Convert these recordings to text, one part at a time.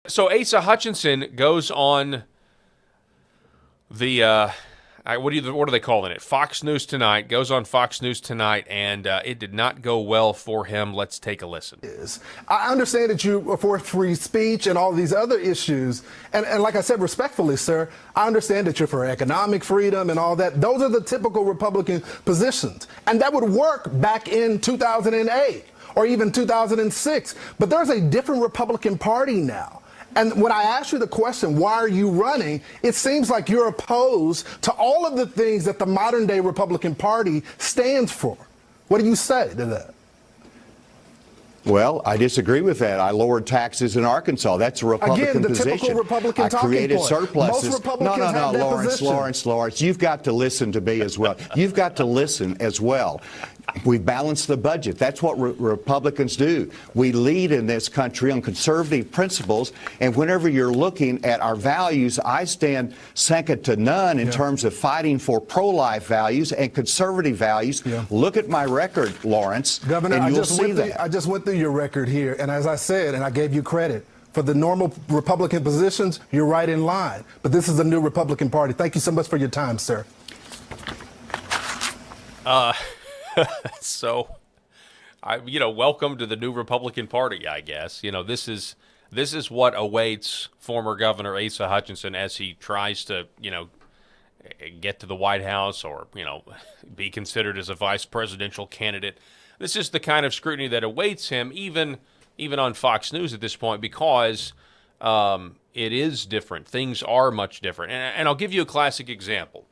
So Asa Hutchinson goes on the what are they calling it? Fox News Tonight. Goes on Fox News Tonight, and it did not go well for him. Let's take a listen. I understand that you are for free speech and all these other issues, and like I said, respectfully, sir, I understand that you're for economic freedom and all that. Those are the typical Republican positions, and that would work back in 2008 or even 2006. But there's a different Republican Party now. And when I ask you the question, why are you running, it seems like you're opposed to all of the things that the modern day Republican Party stands for. What do you say to that? Well, I disagree with that. I lowered taxes in Arkansas. That's a Republican Again, the position. typical Republican I talking created point. surpluses. Most Republicans no, have that Lawrence, position. Lawrence. You've got to listen to me as well. You've got to listen as well. We balance the budget. That's what Republicans do. We lead in this country on conservative principles, and whenever you're looking at our values, I stand second to none in terms of fighting for pro-life values and conservative values. Look at my record, Lawrence, Governor, and I you'll see that. I just went through your record here, and as I said, and I gave you credit, for the normal Republican positions, you're right in line. But this is a new Republican Party. Thank you so much for your time, sir. So, welcome to the new Republican Party, I guess. This is what awaits former Governor Asa Hutchinson as he tries to, get to the White House or, be considered as a vice presidential candidate. This is the kind of scrutiny that awaits him, even on Fox News at this point, because it is different. Things are much different. And I'll give you a classic example.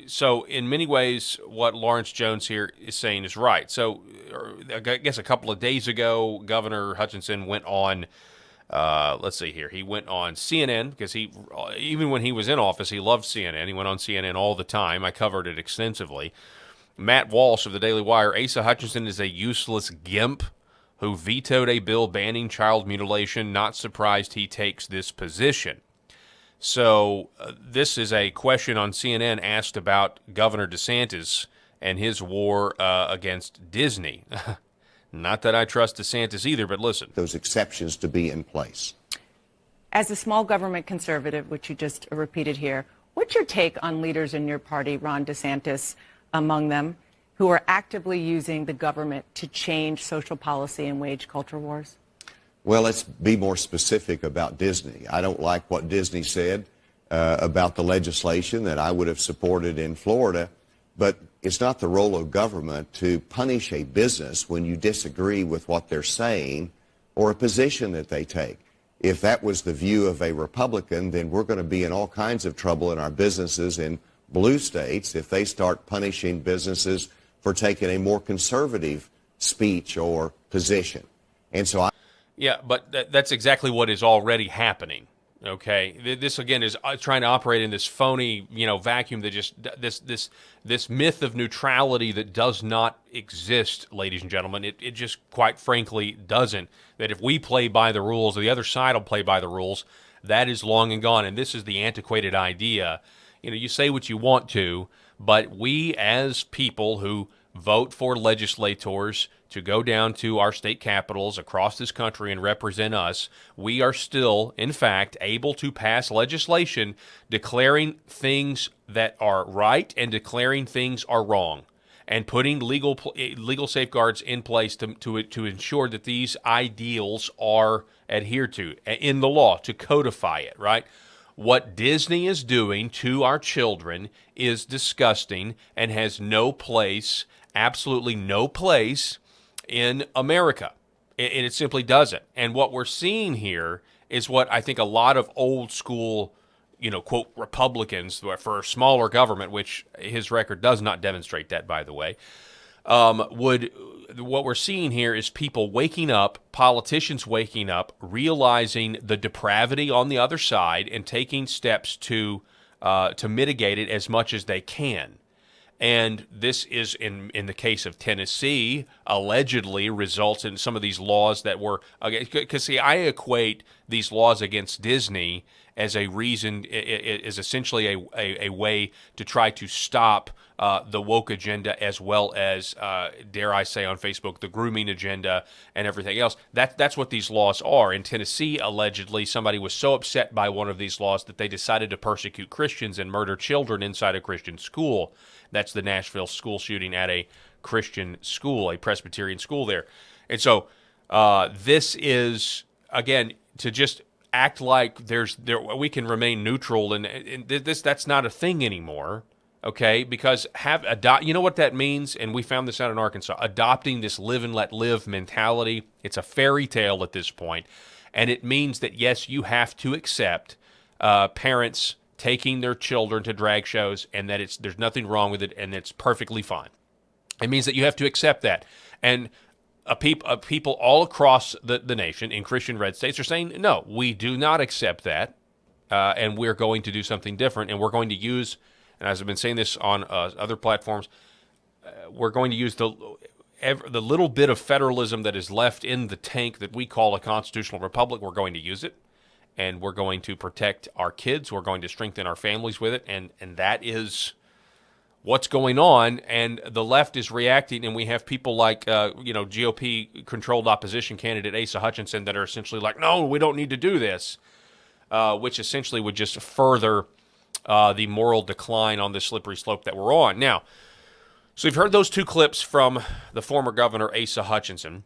So in many ways, what Lawrence Jones here is saying is right. So I guess a couple of days ago, Governor Hutchinson went on, let's see here, he went on CNN because even when he was in office, he loved CNN. He went on CNN all the time. I covered it extensively. Matt Walsh of the Daily Wire, Asa Hutchinson is a useless gimp who vetoed a bill banning child mutilation. Not surprised he takes this position. So this is a question on CNN asked about Governor DeSantis and his war against Disney. Not that I trust DeSantis either, but listen. Those exceptions to be in place. As a small government conservative, which you just repeated here, what's your take on leaders in your party, Ron DeSantis among them, who are actively using the government to change social policy and wage culture wars? Well, let's be more specific about Disney. I don't like what Disney said about the legislation that I would have supported in Florida, but it's not the role of government to punish a business when you disagree with what they're saying or a position that they take. If that was the view of a Republican, then we're going to be in all kinds of trouble in our businesses in blue states if they start punishing businesses for taking a more conservative speech or position. And so Yeah, but that's exactly what is already happening. Okay, this again is trying to operate in this phony, vacuum that just this myth of neutrality that does not exist, ladies and gentlemen. It just quite frankly doesn't. That if we play by the rules, or the other side will play by the rules, that is long and gone. And this is the antiquated idea. You say what you want to, but we as people who vote for legislators to go down to our state capitals across this country and represent us, we are still, in fact, able to pass legislation declaring things that are right and declaring things are wrong, and putting legal safeguards in place to ensure that these ideals are adhered to in the law, to codify it, right? What Disney is doing to our children is disgusting and has no place, absolutely no place in America. And it simply doesn't. And what we're seeing here is what I think a lot of old school, quote, Republicans for a smaller government, which his record does not demonstrate that, by the way, what we're seeing here is people waking up, politicians waking up, realizing the depravity on the other side and taking steps to mitigate it as much as they can. And this is, in the case of Tennessee, allegedly results in some of these laws that were, because see, I equate these laws against Disney as a reason, is essentially a way to try to stop the woke agenda, as well as, dare I say on Facebook, the grooming agenda and everything else. That's what these laws are. In Tennessee, allegedly, somebody was so upset by one of these laws that they decided to persecute Christians and murder children inside a Christian school. That's the Nashville school shooting at a Christian school, a Presbyterian school there. And so this is, again, to just act like we can remain neutral, and that's not a thing anymore, okay? Because you know what that means, and we found this out in Arkansas, adopting this live and let live mentality. It's a fairy tale at this point, and it means that, yes, you have to accept parents taking their children to drag shows, and that there's nothing wrong with it, and it's perfectly fine. It means that you have to accept that. And people all across the nation in Christian red states are saying, no, we do not accept that, and we're going to do something different, and we're going to use, and as I've been saying this on other platforms, we're going to use the little bit of federalism that is left in the tank that we call a constitutional republic. We're going to use it, and we're going to protect our kids. We're going to strengthen our families with it, and that is what's going on, and the left is reacting, and we have people like, GOP-controlled opposition candidate Asa Hutchinson that are essentially like, no, we don't need to do this, which essentially would just further the moral decline on this slippery slope that we're on. Now, so you've heard those two clips from the former governor, Asa Hutchinson,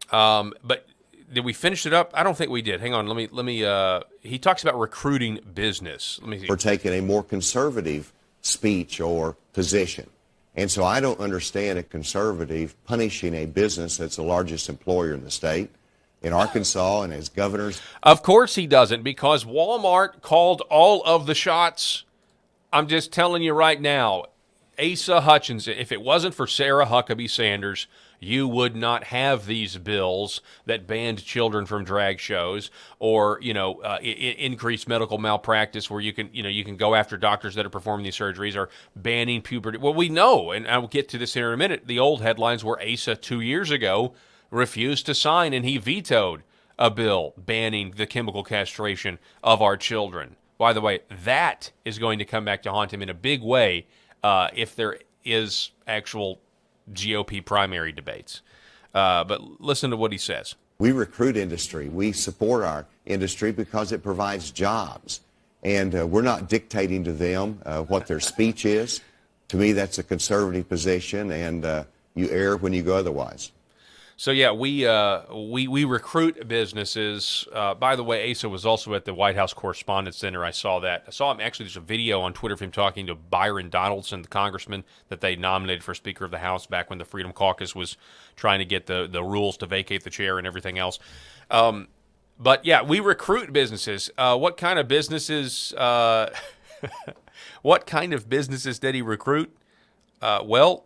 but did we finish it up? I don't think we did. Hang on, let me. He talks about recruiting business. Let me see. For taking a more conservative speech or position. And so I don't understand a conservative punishing a business that's the largest employer in the state, in Arkansas, and as governors. Of course he doesn't, because Walmart called all of the shots. I'm just telling you right now, Asa Hutchinson, if it wasn't for Sarah Huckabee Sanders, you would not have these bills that banned children from drag shows, or increased medical malpractice, where you can go after doctors that are performing these surgeries, or banning puberty. Well, we know, and I'll get to this in a minute. The old headlines were Asa 2 years ago refused to sign, and he vetoed a bill banning the chemical castration of our children. By the way, that is going to come back to haunt him in a big way if there is actual GOP primary debates. But listen to what he says. We recruit industry. We support our industry because it provides jobs. And we're not dictating to them what their speech is. To me, that's a conservative position, and you err when you go otherwise. So yeah, we recruit businesses. By the way, Asa was also at the White House Correspondents Center. I saw that. I saw him, actually, there's a video on Twitter of him talking to Byron Donaldson, the congressman that they nominated for Speaker of the House back when the Freedom Caucus was trying to get the rules to vacate the chair and everything else. But yeah, we recruit businesses. What kind of businesses? What kind of businesses did he recruit? Well,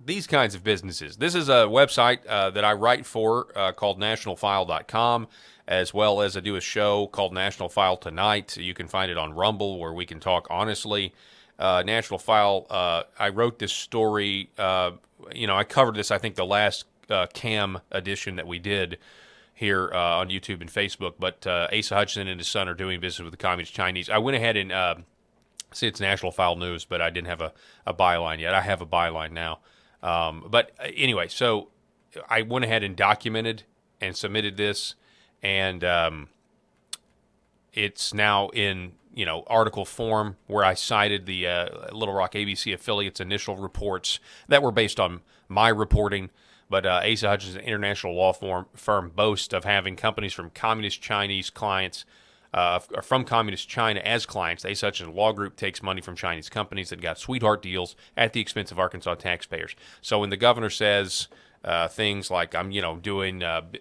these kinds of businesses. This is a website that I write for called nationalfile.com, as well as I do a show called National File Tonight. You can find it on Rumble, where we can talk honestly. National File, I wrote this story, I covered this, I think, the last CAM edition that we did here on YouTube and Facebook, but Asa Hutchinson and his son are doing business with the Communist Chinese. I went ahead and, see, it's National File News, but I didn't have a byline yet. I have a byline now. But anyway, so I went ahead and documented and submitted this, and it's now in article form, where I cited the Little Rock ABC affiliates' initial reports that were based on my reporting. But Asa Hutchinson International Law Firm boasts of having companies from Communist Chinese clients. From Communist China as clients. Asa Hutchinson Law Group takes money from Chinese companies that got sweetheart deals at the expense of Arkansas taxpayers. So when the governor says things like, I'm, doing, we're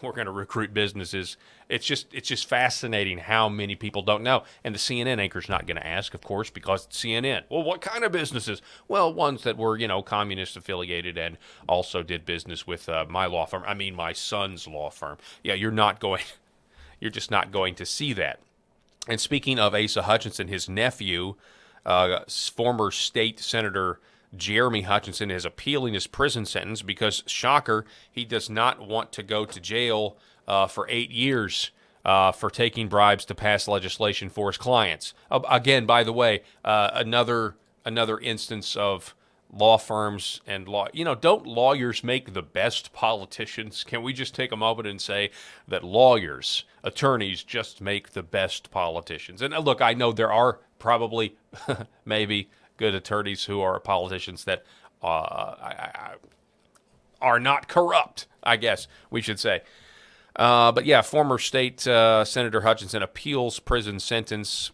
going to recruit businesses, it's just fascinating how many people don't know. And the CNN anchor's not going to ask, of course, because it's CNN. Well, what kind of businesses? Well, ones that were, communist affiliated and also did business with my law firm. I mean, my son's law firm. Yeah, you're just not going to see that. And speaking of Asa Hutchinson, his nephew, former state senator Jeremy Hutchinson, is appealing his prison sentence because, shocker, he does not want to go to jail for 8 years for taking bribes to pass legislation for his clients. Again, by the way, another instance of law firms and law. Don't lawyers make the best politicians? Can we just take a moment and say that lawyers, attorneys, just make the best politicians? And look, I know there are probably maybe good attorneys who are politicians that are not corrupt, I guess we should say. But yeah, former state Senator Hutchinson appeals prison sentence.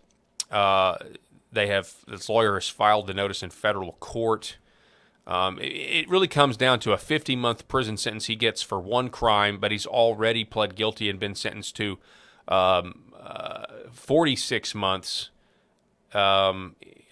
This lawyer has filed the notice in federal court. It really comes down to a 50-month prison sentence he gets for one crime, but he's already pled guilty and been sentenced to 46 months.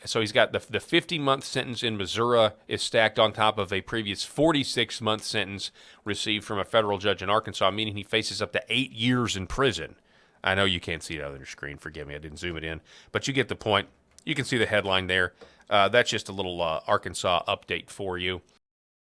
So he's got the 50-month sentence in Missouri is stacked on top of a previous 46-month sentence received from a federal judge in Arkansas, meaning he faces up to 8 years in prison. I know you can't see it on your screen. Forgive me, I didn't zoom it in. But you get the point. You can see the headline there. That's just a little Arkansas update for you.